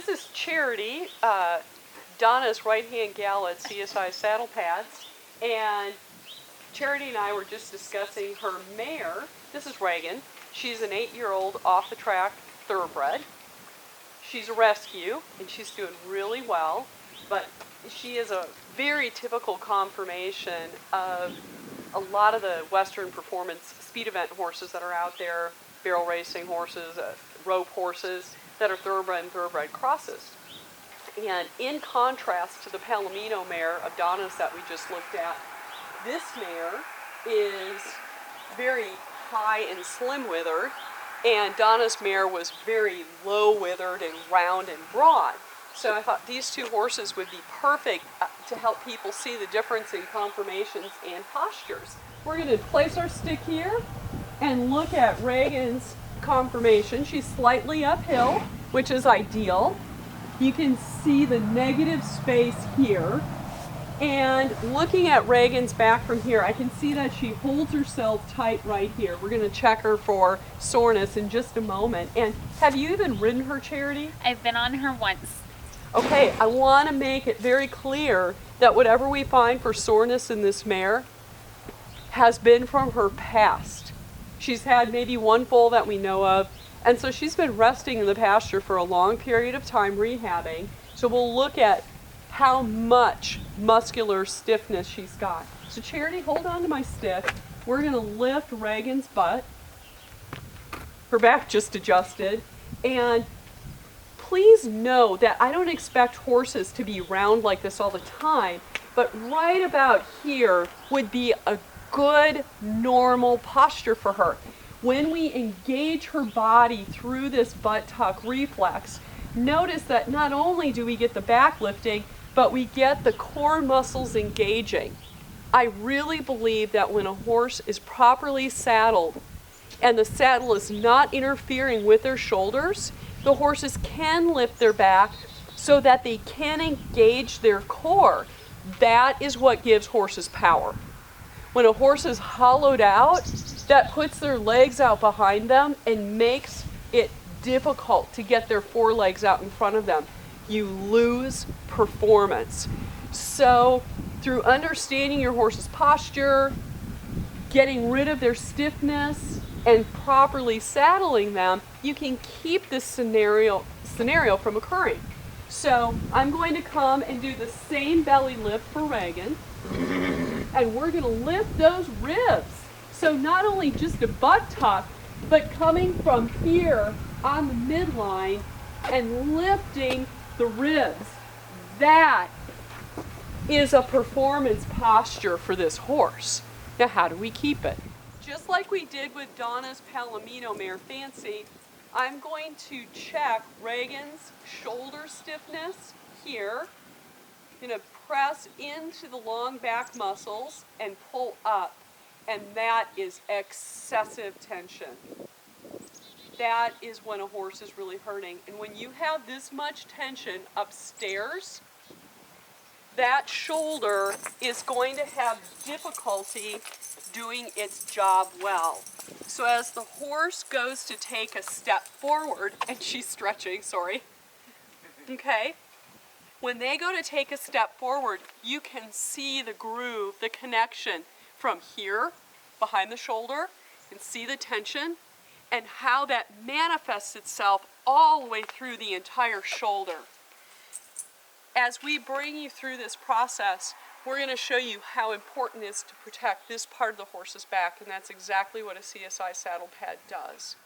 This is Charity, Donna's right-hand gal at CSI Saddlepads, and Charity and I were just discussing her mare. This is Reagan. She's an 8-year-old off-the-track thoroughbred. She's a rescue, and she's doing really well, but she is a very typical conformation of a lot of the Western performance speed event horses that are out there, barrel racing horses, rope horses that are thoroughbred and thoroughbred crosses. And in contrast to the Palomino mare of Donna's that we just looked at, this mare is very high and slim withered, and Donna's mare was very low withered and round and broad. So I thought these two horses would be perfect to help people see the difference in conformations and postures. We're going to place our stick here and look at Reagan's conformation. She's slightly uphill, which is ideal. You can see the negative space here. And looking at Reagan's back from here, I can see that she holds herself tight right here. We're going to check her for soreness in just a moment. And have you even ridden her, Charity? I've been on her once. Okay, I want to make it very clear that whatever we find for soreness in this mare has been from her past. She's had maybe one foal that we know of, and so she's been resting in the pasture for a long period of time rehabbing. So we'll look at how much muscular stiffness she's got. So Charity, hold on to my stick. We're going to lift Reagan's butt. Her back just adjusted. And please know that I don't expect horses to be round like this all the time, but right about here would be a good normal posture for her. When we engage her body through this butt tuck reflex, notice that not only do we get the back lifting, but we get the core muscles engaging. I really believe that when a horse is properly saddled and the saddle is not interfering with their shoulders, the horses can lift their back so that they can engage their core. That is what gives horses power. When a horse is hollowed out, that puts their legs out behind them and makes it difficult to get their forelegs out in front of them. You lose performance. So through understanding your horse's posture, getting rid of their stiffness, and properly saddling them, you can keep this scenario from occurring. So I'm going to come and do the same belly lift for Reagan, and we're going to lift those ribs. So not only just a butt tuck, but coming from here on the midline and lifting the ribs. That is a performance posture for this horse. Now how do we keep it? Just like we did with Donna's Palomino mare Fancy, I'm going to check Reagan's shoulder stiffness here. I'm going to press into the long back muscles and pull up, and that is excessive tension. That is when a horse is really hurting. And when you have this much tension upstairs, that shoulder is going to have difficulty doing its job well. So as the horse goes to take a step forward, and she's stretching, sorry, okay, when they go to take a step forward, you can see the groove, the connection from here, behind the shoulder, and see the tension, and how that manifests itself all the way through the entire shoulder. As we bring you through this process, we're going to show you how important it is to protect this part of the horse's back, and that's exactly what a CSI Saddlepad does.